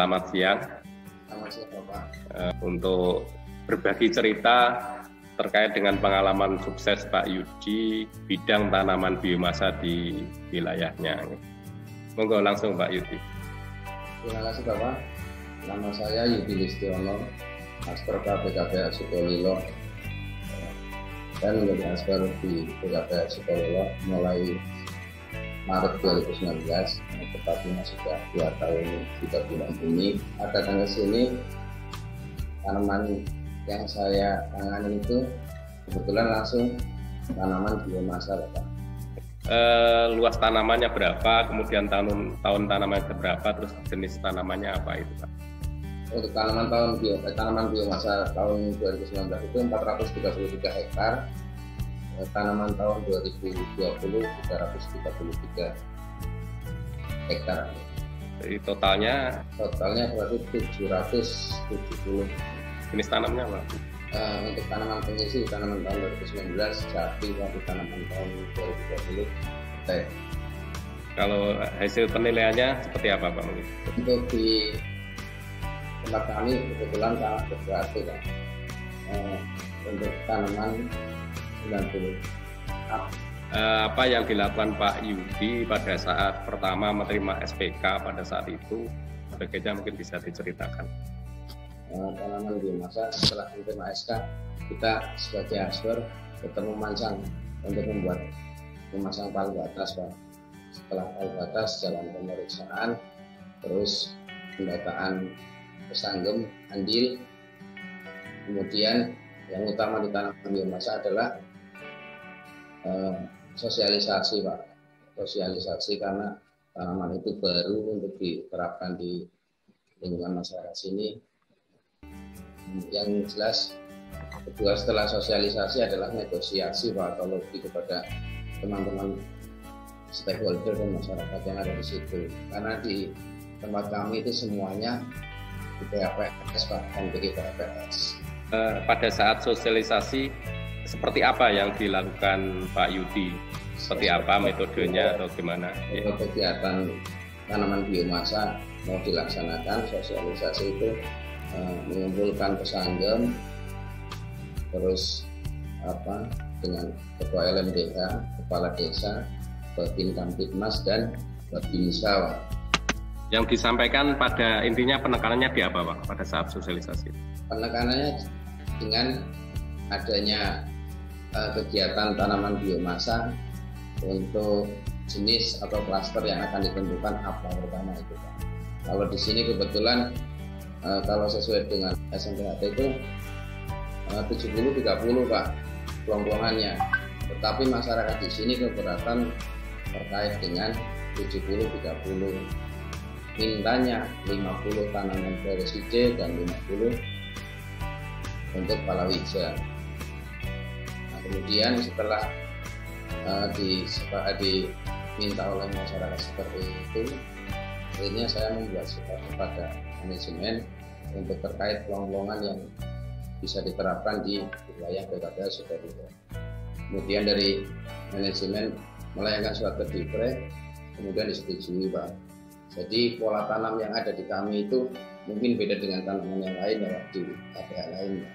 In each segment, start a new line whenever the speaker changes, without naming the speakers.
selamat siang.
Selamat siang Bapak.
Untuk berbagi cerita terkait dengan pengalaman sukses Pak Yudi bidang tanaman biomasa di wilayahnya. Monggo langsung Pak Yudi.
Terima kasih Bapak. Nama saya Yudi Listiono, Aspar BKPH Sukolilo, dan menjadi Aspar di BKPH Sukolilo mulai Maret 2019, tepatnya sudah 2 tahun 3 bulan ini. Ada tanggal sini tanaman yang saya tangani itu kebetulan langsung tanaman biomasa, Bapak.
Luas tanamannya berapa, kemudian tahun tanamannya berapa, terus jenis tanamannya apa itu Pak?
Untuk tanaman biomasa tahun 2019 itu 433 hektar. Tanaman tahun 2020 333 hektar.
Jadi totalnya
berarti 770.
Jenis tanamnya apa?
Untuk tanaman pengisi tanaman tahun 2019 jati, waktu tanaman tahun 2020 teh.
Kalau hasil penilaiannya seperti apa Pak?
Untuk di tempat kami kebetulan sangat berhasil Pak. Untuk tanaman 90.
Apa yang dilakukan Pak Yudi pada saat pertama menerima SPK pada saat itu, sebagainya mungkin bisa diceritakan.
Tanaman biomasa setelah menerima SK, kita sebagai Aspar tetap memasang palu batas Pak. Setelah palu batas, jalan pemeriksaan, terus pendataan pesanggem, andil, kemudian yang utama di tanaman biomasa adalah sosialisasi Pak, sosialisasi karena tanaman itu baru untuk diterapkan di lingkungan masyarakat sini. Yang jelas kedua setelah sosialisasi adalah negosiasi Pak, atau lebih kepada teman-teman stakeholder dan masyarakat yang ada di situ, karena di tempat kami itu semuanya di PAPS Pak dan PAPS.
Pada saat sosialisasi seperti apa yang dilakukan Pak Yudi? Seperti apa metodenya atau gimana?
Kegiatan tanaman biomasa mau dilaksanakan, sosialisasi itu mengumpulkan pesanggem, terus dengan ketua LMDH, kepala desa, Babin Kamtibmas dan Babinsa.
Yang disampaikan pada intinya penekanannya di apa Pak pada saat sosialisasi?
Penekanannya dengan adanya kegiatan tanaman biomasa untuk jenis atau klaster yang akan ditentukan apa pertama itu Pak. Kalau di sini kebetulan kalau sesuai dengan SMPHT itu 70-30 Pak kelompokannya. Tetapi masyarakat di sini keberatan terkait dengan 70-30. Mintanya 50 tanaman Persidae dan 50 untuk palawija. Kemudian setelah diminta oleh masyarakat seperti itu, akhirnya saya membuat surat kepada manajemen untuk terkait kelompokan yang bisa diterapkan di wilayah PKPH Sukolilo. Kemudian dari manajemen melayangkan surat ke Dipre, kemudian disetujui Pak. Jadi pola tanam yang ada di kami itu mungkin beda dengan tanaman yang lain ya di KPH lain ya,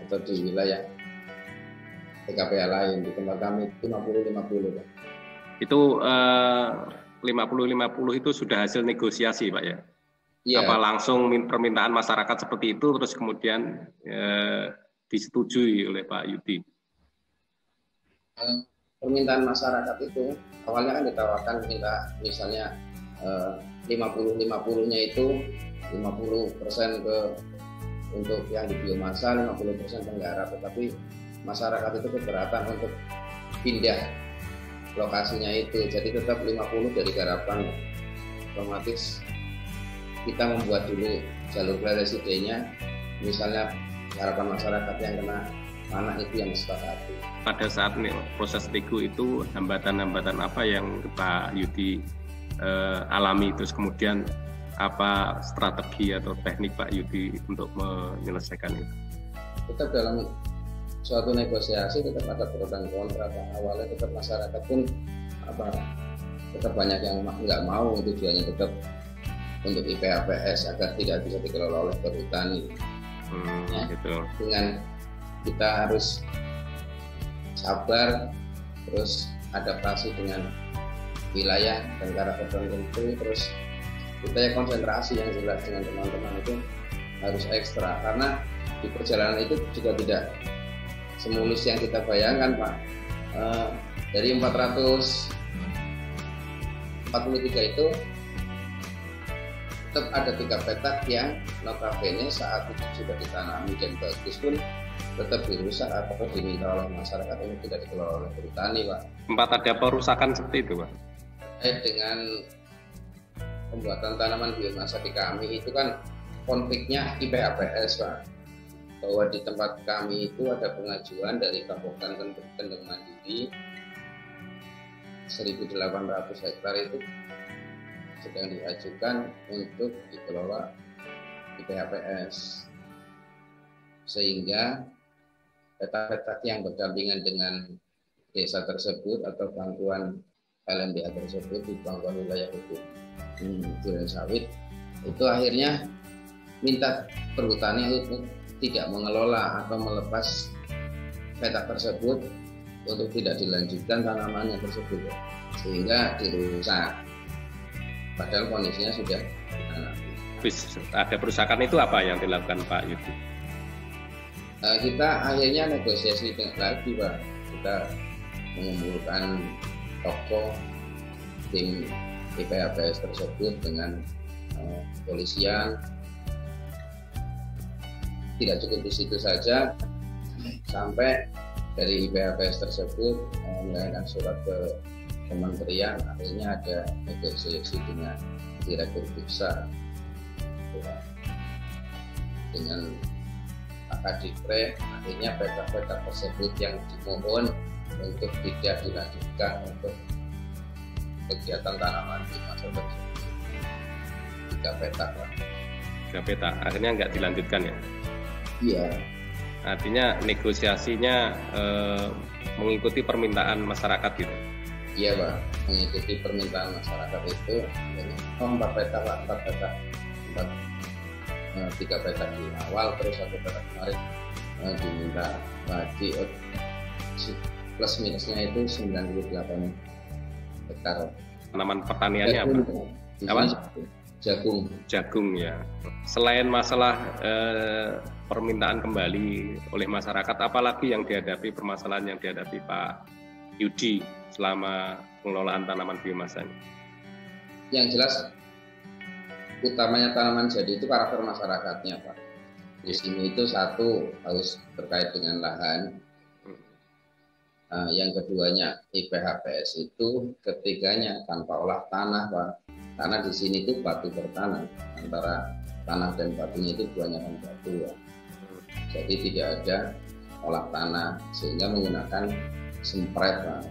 atau di wilayah PKPH lain. Di tempat kami itu 50-50 Pak. Itu
50-50 itu sudah hasil negosiasi Pak ya?
Iya.
Apa langsung permintaan masyarakat seperti itu terus kemudian disetujui oleh Pak Yudi?
Permintaan masyarakat itu awalnya kan ditawarkan minta misalnya 50-50-nya itu 50% untuk yang di biomasa, 50% penggarap, tetapi masyarakat itu keberatan untuk pindah lokasinya itu, jadi tetap 50 dari garapan. Otomatis kita membuat dulu jalur Persidae-nya, misalnya garapan masyarakat yang kena tanah itu yang disepakati.
Pada saat proses nego itu hambatan-hambatan apa yang Pak Yudi alami, terus kemudian apa strategi atau teknik Pak Yudi untuk menyelesaikan itu?
Tetap dalam suatu negosiasi tetap ada pro dan kontra. Awalnya tetap masyarakat pun tetap banyak yang nggak mau, tujuannya tetap untuk IPHPS agar tidak bisa dikelola oleh perhutani.
Gitu.
Dengan kita harus sabar, terus adaptasi dengan wilayah dan karakter tertentu, terus kita ya konsentrasi yang jelas dengan teman-teman itu harus ekstra, karena di perjalanan itu juga tidak semulus yang kita bayangkan, Pak. Dari 443 itu tetap ada 3 petak yang notabene saat itu sudah ditanami dan bagus pun tetap dirusak atau diminta oleh masyarakat ini tidak dikelola oleh perhutani, Pak.
Sempat ada perusakan seperti itu, Pak?
Dengan pembuatan tanaman biomasa di kami itu kan konfliknya IPHPS, Pak. Bahwa di tempat kami itu ada pengajuan dari Kabupaten Kendeng Mandiri 1.800 hektar itu sedang diajukan untuk dikelola IPHPS, sehingga petak-petak yang berdampingan dengan desa tersebut atau bantuan LMDA tersebut di bantuan wilayah hukum Duren Sawit itu akhirnya minta perhutani untuk tidak mengelola atau melepas petak tersebut untuk tidak dilanjutkan tanamannya tersebut, sehingga dirusak padahal kondisinya sudah
ada perusakan. Itu apa yang dilakukan Pak Yudi?
Kita akhirnya negosiasi lagi, Pak. Kita mengumpulkan tokoh tim IPHPS tersebut dengan kepolisian. Tidak cukup di situ saja, sampai dari IPHPS tersebut menyerahkan surat ke kementerian, akhirnya ada negosiasi dengan Direktur Bursa dengan Pak Kadipre, akhirnya petak-petak tersebut yang dimohon untuk tidak dilanjutkan untuk kegiatan tanaman di masa tersebut 3 petak, Pak.
3 petak, akhirnya nggak dilanjutkan ya?
Iya.
Artinya negosiasinya mengikuti permintaan masyarakat gitu?
Iya, Pak, mengikuti permintaan masyarakat itu. 4 petak, Pak, 4 petak. 3 petak di awal, terus 1 petak kemarin diminta lagi, plus minusnya itu 98 hektar.
Tanaman pertaniannya apa? Jagung ya. Selain masalah permintaan kembali oleh masyarakat, apalagi yang dihadapi, permasalahan yang dihadapi Pak Yudi selama pengelolaan tanaman biomasa ini?
Yang jelas utamanya tanaman jadi itu karakter masyarakatnya, Pak. Di sini itu satu harus terkait dengan lahan. Yang keduanya IPHPS itu ketiganya tanpa olah tanah, Pak. Karena di sini itu batu bertanah, antara tanah dan batunya itu kebanyakan batu, Pak. Jadi tidak ada olah tanah, sehingga menggunakan sempret, Pak.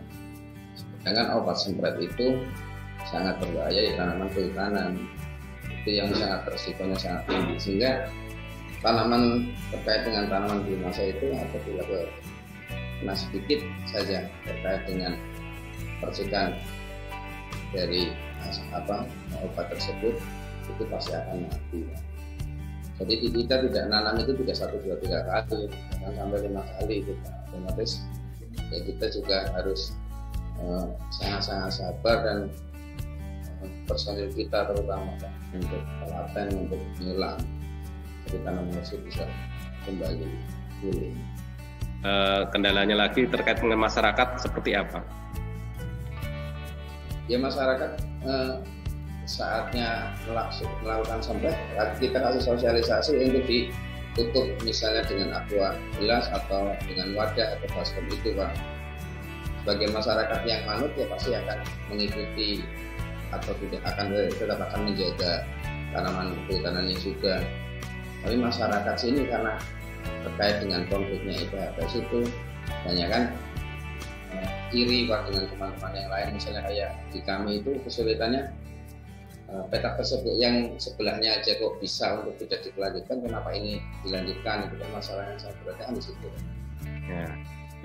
Sedangkan obat sempret itu sangat berbahaya di tanaman kehutanan. Itu yang sangat resikonya sangat tinggi, sehingga tanaman terkait dengan tanaman biomasa itu apabila kena sedikit saja terkait dengan percikan dari obat tersebut itu pasti akan mati. Jadi kita tidak nanam itu tidak 1, 2, 3 kali, bahkan sampai 5 kali itu, otomatis ya kita juga harus sangat-sangat sabar, dan personil kita terutama untuk telaten, untuk menyelam, jadi tanaman tersebut bisa kembali pulih.
Kendalanya lagi terkait dengan masyarakat seperti apa?
Ya masyarakat saatnya melakukan sampah, kita kasih sosialisasi untuk ditutup misalnya dengan aqua gelas atau dengan wadah atau baskom itu, Pak. Sebagai masyarakat yang manut ya pasti akan mengikuti atau tetap akan menjaga tanaman kehutanannya juga. Tapi masyarakat sini karena terkait dengan konfliknya IPHPS itu banyak kan iri, Pak, dengan teman-teman yang lain. Misalnya kayak di kami itu kesulitannya petak tersebut yang sebelahnya aja kok bisa untuk tidak dilanjutkan, kenapa ini dilanjutkan? Itu kan masalah yang sangat berat di situ.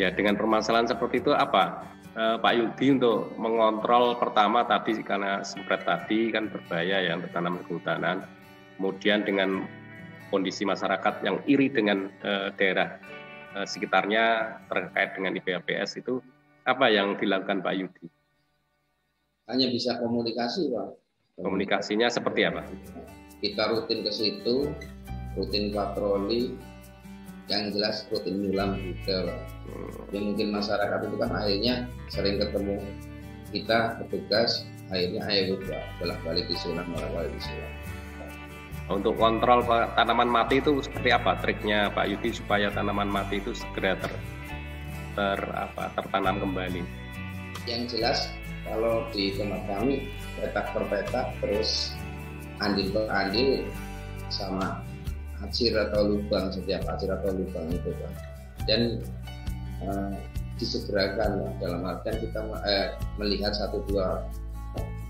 Ya, dengan permasalahan seperti itu apa Pak Yudi untuk mengontrol pertama tadi karena sempret tadi kan berbahaya ya untuk tanaman kehutanan. Kemudian dengan kondisi masyarakat yang iri dengan daerah sekitarnya terkait dengan IPAPS itu apa yang dilakukan Pak Yudi?
Hanya bisa komunikasi, Pak.
Komunikasinya seperti apa?
Kita rutin ke situ, rutin patroli, yang jelas rutin nyulam juga, Pak. Yang mungkin masyarakat itu kan akhirnya sering ketemu kita petugas, akhirnya ayo bolak-balik disulam, bolak-balik disulam.
Untuk kontrol tanaman mati itu seperti apa triknya Pak Yudi supaya tanaman mati itu segera tertanam kembali?
Yang jelas kalau di tempat kami petak per petak, terus andil per andil, sama acir atau lubang, setiap acir atau lubang itu, Pak. Dan disegerakan, Pak. Dalam artian kita melihat 1-2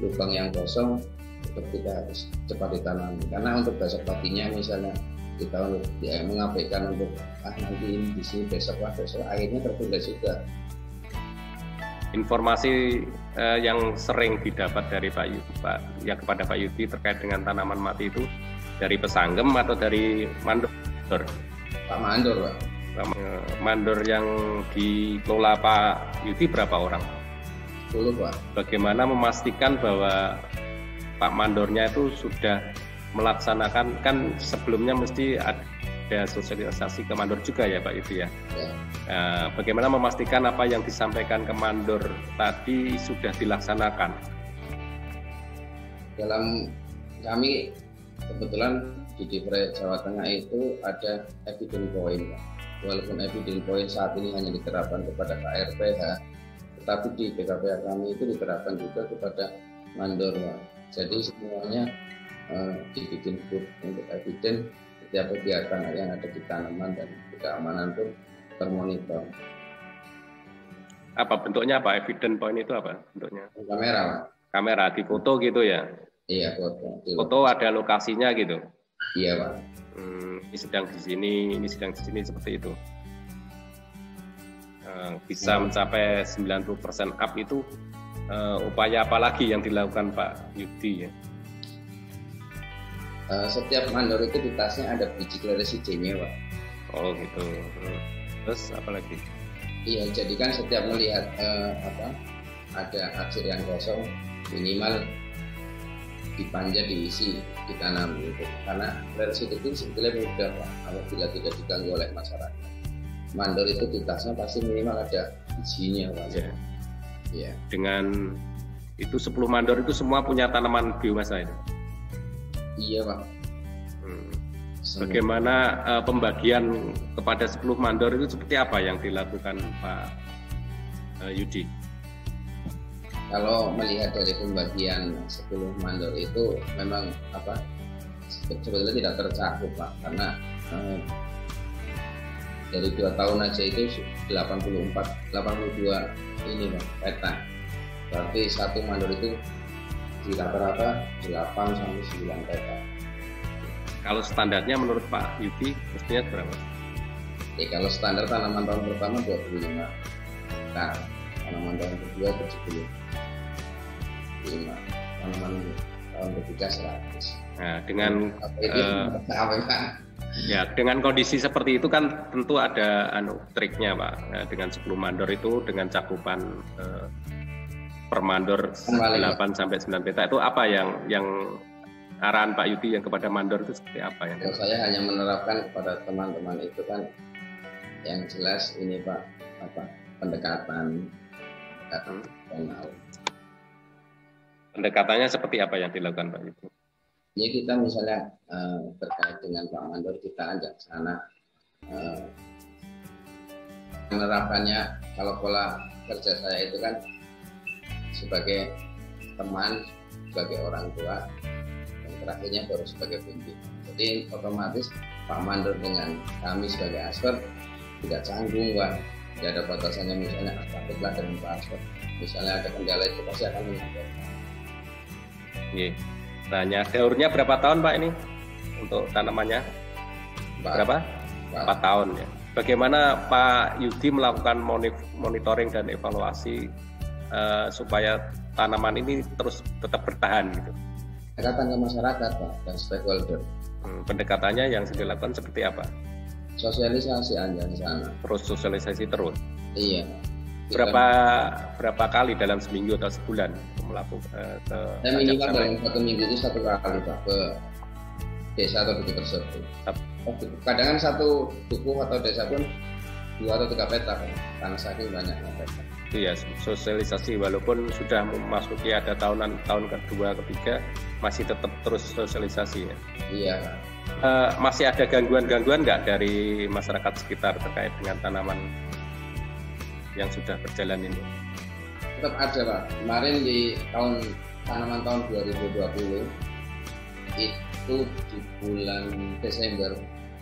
lubang yang kosong, tetap kita harus cepat ditanami. Karena untuk besok paginya misalnya kita mengabaikan untuk nanti di sini besok akhirnya tertunda juga.
Informasi yang sering didapat dari Pak Yudi, kepada Pak Yudi terkait dengan tanaman mati itu dari pesanggem atau dari mandor?
Pak Mandor, Pak.
Mandor yang dikelola Pak Yudi berapa orang?
10, Pak.
Bagaimana memastikan bahwa Pak Mandornya itu sudah melaksanakan, kan sebelumnya mesti ada sosialisasi ke mandor juga ya Pak Yudi ya? Ya. Bagaimana memastikan apa yang disampaikan ke mandor tadi sudah dilaksanakan?
Dalam kami kebetulan di Dipre Jawa Tengah itu ada evidence point, Pak. Walaupun evidence point saat ini hanya diterapkan kepada KRPH, tetapi di BKPH kami itu diterapkan juga kepada mandor, Pak. Jadi semuanya dibikin grup untuk evidence, setiap kegiatan yang ada di tanaman dan keamanan pun termonitor.
Apa bentuknya, Pak? Evidence point itu apa bentuknya?
Kamera, Pak.
Kamera di foto gitu ya?
Iya, foto.
Foto ada lokasinya gitu?
Iya, Pak.
Ini sedang di sini, ini sedang di sini, seperti itu. Bisa mencapai 90% up itu upaya apa lagi yang dilakukan Pak Yudi ya?
Setiap mandor itu di tasnya ada biji kleris hijaunya, Pak.
Oh gitu. Terus apa lagi?
Iya, jadi kan setiap melihat ada acir yang kosong, minimal dipanja, diisi, ditanam gitu. Karena kleris itu sebetulnya mudah, Pak, apabila tidak diganggu oleh masyarakat. Mandor itu di tasnya pasti minimal ada bijinya, Pak.
Ya.
Ya.
Dengan itu 10 mandor itu semua punya tanaman biomasa itu?
Iya, Pak.
Bagaimana pembagian kepada 10 mandor itu seperti apa yang dilakukan Pak Yudi?
Kalau melihat dari pembagian 10 mandor itu memang sebetulnya tidak tercakup, Pak, karena dari 2 tahun aja itu 82 ini, Pak, peta. Berarti satu mandor itu di rata-rata 8 sampai 9 peta.
Kalau standarnya menurut Pak Yudi mestinya berapa?
Ya, kalau standar tanaman tahun pertama 25 hektar, tanaman tahun kedua 75, tanaman tahun ketiga 100.
Nah, dengan kondisi seperti itu kan tentu ada triknya, Pak. Nah, dengan 10 mandor itu dengan cakupan per mandor 8 sampai 9 peta itu apa yang arahan Pak Yudi yang kepada mandor itu seperti apa ya?
Saya hanya menerapkan kepada teman-teman itu kan yang jelas ini, Pak, pendekatan kenal.
Pendekatannya seperti apa yang dilakukan Pak Yudi?
Ya, kita misalnya terkait dengan Pak Mandor, kita ajak sana menerapkannya. Kalau pola kerja saya itu kan sebagai teman, sebagai orang tua, dan terakhirnya baru sebagai pimpinan. Jadi otomatis Pak Mandor dengan kami sebagai aspek tidak canggung, Pak. Tidak ada batasannya, misalnya takutlah dengan Pak aspek. Misalnya ada kendala itu pasti akan menyampaikan.
Iya. Tanya daurnya berapa tahun Pak ini untuk tanamannya? Berapa? 4 tahun ya. Bagaimana Pak Yudi melakukan monitoring dan evaluasi supaya tanaman ini terus tetap bertahan gitu?
Pendekatan ke masyarakat Pak dan stakeholder.
Pendekatannya yang dilakukan seperti apa?
Sosialisasi aja di sana.
Terus sosialisasi terus.
Iya.
Berapa kali dalam seminggu atau sebulan melakukan
saya minimal dalam 1 minggu itu 1 kali Pak ke desa atau duku tersebut. Kadang kan satu duku atau desa pun 2 atau 3 petak karena saking banyaknya petak.
Iya, sosialisasi walaupun sudah memasuki ada tahun kedua, ketiga masih tetap terus sosialisasi ya.
Iya.
Masih ada gangguan-gangguan nggak dari masyarakat sekitar terkait dengan tanaman yang sudah berjalan ini?
Tetap ada Pak. Kemarin di tanaman tahun 2020 itu di bulan Desember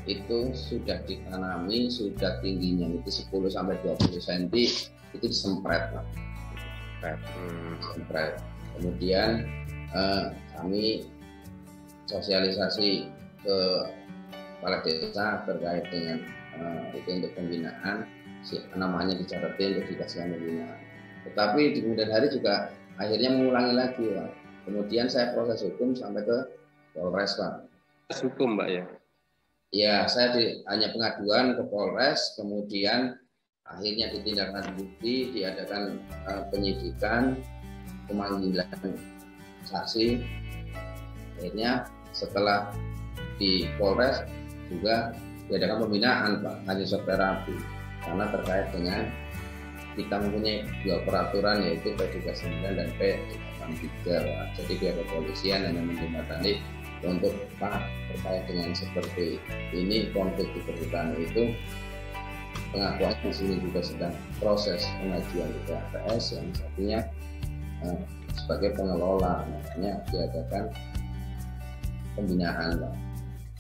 itu sudah ditanami, sudah tingginya itu 10 sampai 20 cm itu disempret Pak. Disempret. Kemudian kami sosialisasi ke kepala desa terkait dengan itu untuk pembinaan, namanya dicatatkan untuk dikasihkan pembinaan. Tetapi di kemudian hari juga akhirnya mengulangi lagi Pak. Kemudian saya proses hukum sampai ke Polres Pak.
Hukum Mbak ya?
Ya, saya hanya pengaduan ke Polres, kemudian akhirnya ditindaklanjuti, diadakan penyidikan, pemanggilan saksi. Akhirnya setelah di Polres juga diadakan pembinaan Pak, hasil terapi karena terkait dengan kita mempunyai 2 peraturan yaitu P39 dan P83 Pak. Jadi pihak kepolisian hanya menjembatani untuk Pak terkait dengan seperti ini konflik di perhutanan itu. Pengakuan di sini juga sedang proses pengajuan di PHPS yang satunya sebagai pengelola, makanya diadakan pembinaan Pak,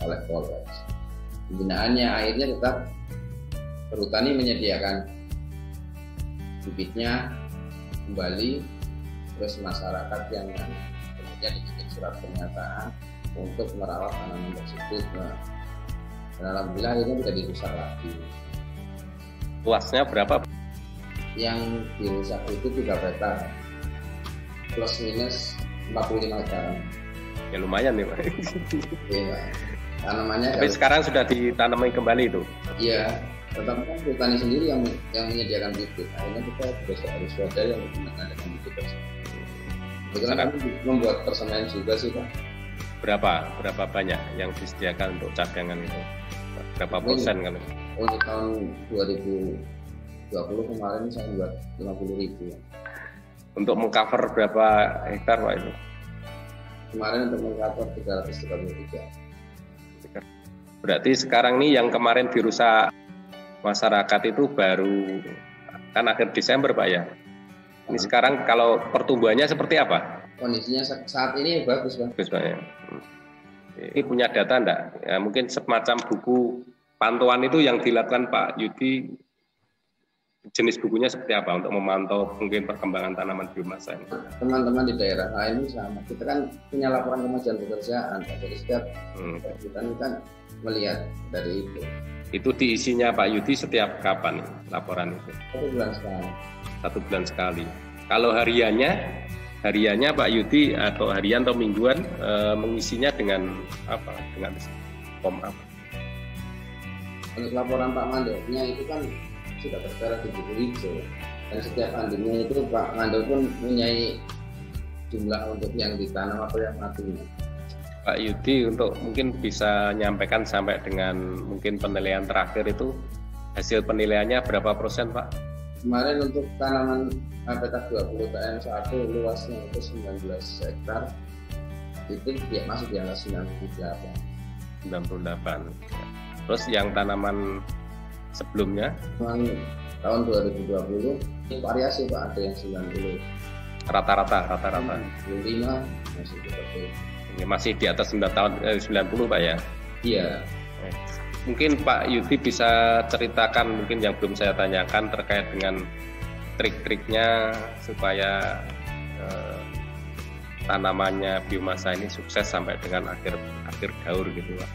oleh Polres. Pembinaannya akhirnya tetap perhutani menyediakan bibitnya kembali, terus masyarakat yang kemudian dibikin surat pernyataan untuk merawat tanaman tersebut. Nah, dan alhamdulillah ini tidak dirusak lagi.
Luasnya berapa?
Yang dirusak itu 3 petak plus minus 45 hektar.
Ya lumayan nih Pak.
Iya. Tanamannya
tapi sekarang sudah ditanami kembali itu?
Iya, tetapi kan petani sendiri yang menyediakan bibit. Akhirnya kita harus swadaya yang menggunakan bibit tersebut. Kebetulan kami membuat persemaian juga sih Pak.
Berapa banyak yang disediakan untuk cadangan itu? Berapa persen kan?
Untuk tahun 2020 kemarin saya buat 50.000.
Untuk mengcover berapa hektar Pak itu?
Kemarin untuk mengcover 333.
Berarti sekarang nih yang kemarin dirusak masyarakat itu baru kan akhir Desember Pak ya? Ini sekarang kalau pertumbuhannya seperti apa?
Kondisinya saat ini bagus Pak.
Bagus Pak ya. Ini punya data enggak? Ya, mungkin semacam buku pantauan itu yang dilakukan Pak Yudi, jenis bukunya seperti apa untuk memantau mungkin perkembangan tanaman biomasa ini?
Teman-teman di daerah lain sama. Kita kan punya laporan kemajuan pekerjaan, jadi setiap kita kan melihat dari itu.
Itu diisinya Pak Yudi setiap kapan laporan itu?
1 bulan sekali.
1 bulan sekali. Kalau hariannya Pak Yudi atau harian atau mingguan mengisinya dengan apa? Dengan form apa?
Untuk laporan Pak Mandornya itu kan sudah tertera di buku hijau, dan setiap andilnya itu Pak Mandor pun mempunyai jumlah untuk yang ditanam atau yang matinya.
Pak Yudi untuk mungkin bisa nyampaikan sampai dengan mungkin penilaian terakhir itu hasil penilaiannya berapa persen Pak?
Kemarin untuk tanaman petak 20 TM1 luasnya itu 19 hektar itu dia masuk di angka 98.
Terus yang tanaman sebelumnya?
Tahun 2020 variasi Pak, ada yang 90.
Rata-rata.
25 masih seperti
masih di atas 90 Pak ya?
Iya.
Mungkin Pak Yudi bisa ceritakan mungkin yang belum saya tanyakan terkait dengan trik-triknya supaya tanamannya biomasa ini sukses sampai dengan akhir gaur gitu Pak.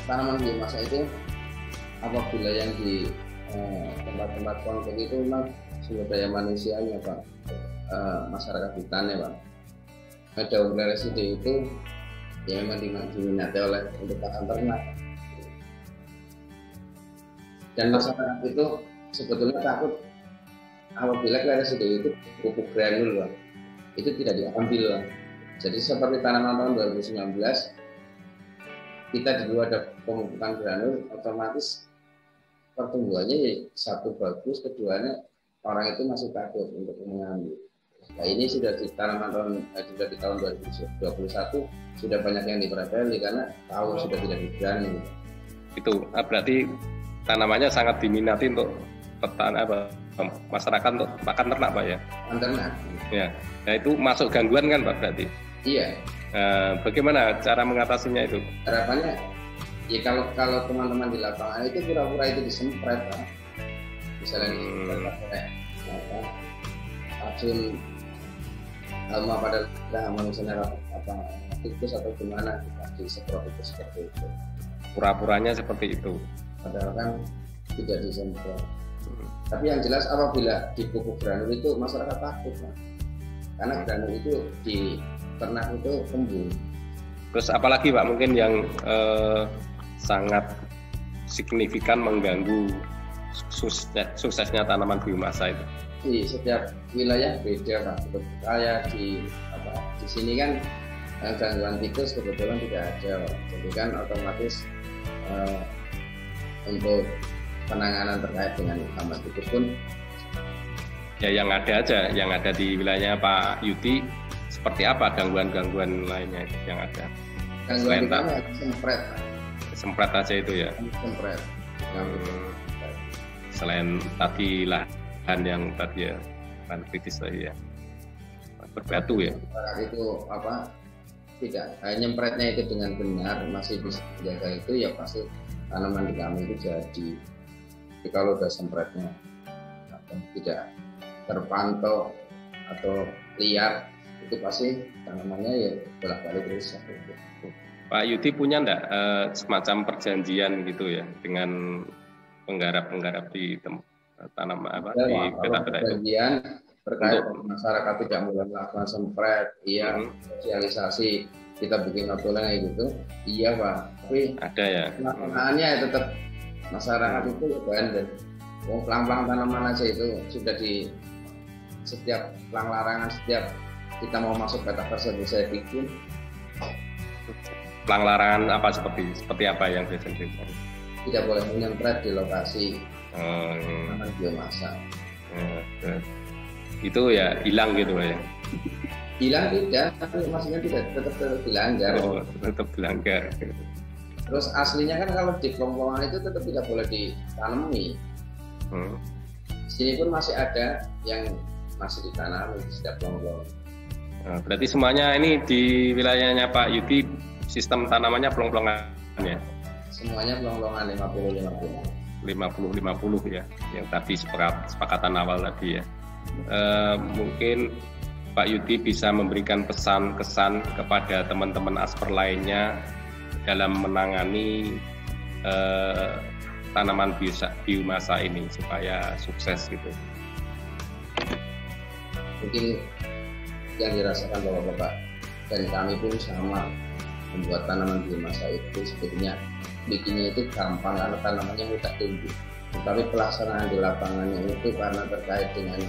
Tanaman biomasa itu apabila yang di tempat-tempat konflik itu memang sumber daya manusianya Pak, masyarakat hutannya Pak. Daun residi itu ya memang diminati oleh untuk pakan ternak. Dan masyarakat itu sebetulnya takut apabila residi itu pupuk granul Pak, itu tidak diambil Pak. Jadi seperti tanaman tahun 2019 kita dulu ada pemupukan granul, otomatis pertumbuhannya ya satu bagus, keduanya orang itu masih takut untuk mengambil. Nah ini sudah di tahun 2021 sudah banyak yang dipreteli karena tahu sudah tidak berani.
Itu berarti tanamannya sangat diminati untuk masyarakat untuk makan ternak Pak ya?
Makan ternak.
Ya. Nah itu masuk gangguan kan Pak berarti?
Iya.
Bagaimana cara mengatasinya itu?
Harapannya ya kalau teman-teman di lapangan itu pura-pura itu disemprot Pak. Misalnya racun hama pada misalnya tikus atau gimana disemprot itu seperti itu.
Pura-puranya seperti itu.
Padahal kan tidak disemprot. Tapi yang jelas apabila dipupuk granul itu masyarakat takut Pak. Karena granul itu di ternak itu kembung.
Terus apalagi Pak mungkin yang sangat signifikan mengganggu suksesnya tanaman biomasa itu?
Di setiap wilayah beda Pak. Kayak di sini kan gangguan tikus kebetulan tidak ada Pak. Jadi kan otomatis untuk penanganan terkait dengan hama tikus pun
ya yang ada aja, yang ada di wilayahnya Pak Yuti seperti apa gangguan-gangguan lainnya yang ada?
Gangguan kita sempret.
Sempret aja itu ya?
Sempret.
Selain tadi lahan yang tadi ya, lahan kritis tadi ya, berbatu ya?
Itu tidak, nyempretnya itu dengan benar masih bisa menjaga itu ya pasti tanaman di kami itu jadi. Jadi kalau udah sempretnya tidak terpantau atau liar itu pasti tanamannya ya bolak-balik rusak.
Pak Yuti punya enggak semacam perjanjian gitu ya dengan penggarap-penggarap di tanaman di peta-peta itu?
Perjanjian terkait masyarakat tidak mulai melakukan sempret, iya sosialisasi kita bikin notulen gitu, iya Pak. Tapi
ada ya.
Pelaksanaannya tetap masyarakat itu bandel. Pelang-pelang tanaman aja itu sudah di setiap pelang larangan, setiap kita mau masuk peta tersebut saya bikin.
Pelang larangan apa seperti apa yang biasanya?
Tidak boleh menyempret di lokasi tanaman biomasa.
Itu ya hilang gitu ya?
Hilang tidak, tapi maksudnya tetap dilanggar.
Oh, tetap dilanggar.
Terus aslinya kan kalau di pelong-pelongan itu tetap tidak boleh ditanami. Sini pun masih ada yang masih ditanami di setiap pelong-pelongan.
Nah, berarti semuanya ini di wilayahnya Pak Yuti sistem tanamannya pelong-pelongan ya?
Semuanya pelong-pelongan
50-50 ya, yang tadi sepakatan awal tadi ya. Mungkin Pak Yuti bisa memberikan pesan-kesan kepada teman-teman Asper lainnya dalam menangani tanaman biomasa ini supaya sukses gitu.
Mungkin yang dirasakan Bapak-bapak dan kami pun sama membuat tanaman biomasa itu sebetulnya bikinnya itu gampang karena tanamannya mudah tumbuh. Tetapi pelaksanaan di lapangannya itu karena terkait dengan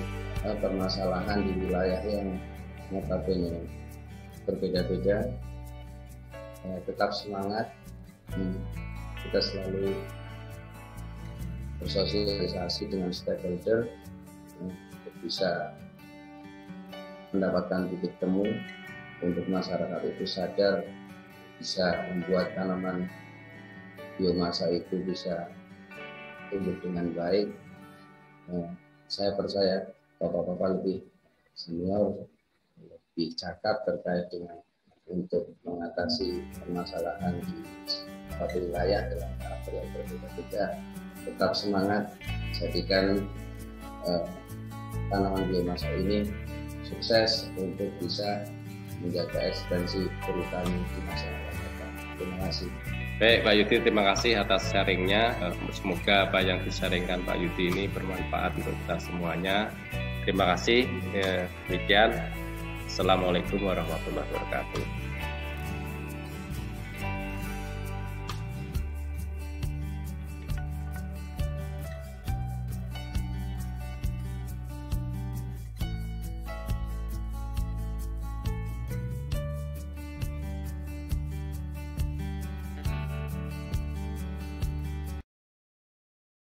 permasalahan di wilayah yang notabene berbeda-beda, tetap semangat. Kita selalu bersosialisasi dengan stakeholder untuk bisa mendapatkan titik temu untuk masyarakat itu sadar bisa membuat tanaman biomasa itu bisa tumbuh dengan baik. Saya percaya Bapak-bapak lebih senior, lebih cakap terkait dengan untuk mengatasi permasalahan di suatu wilayah dalam karakter yang berbeda-beda. Tetap semangat, jadikan tanaman biomasa ini sukses untuk bisa menjaga eksistensi perhutani di masa yang akan datang. Terima kasih.
Baik Pak Yudi, terima kasih atas sharingnya. Semoga apa yang disaringkan Pak Yudi ini bermanfaat untuk kita semuanya. Terima kasih. Demikian. Assalamualaikum warahmatullahi wabarakatuh.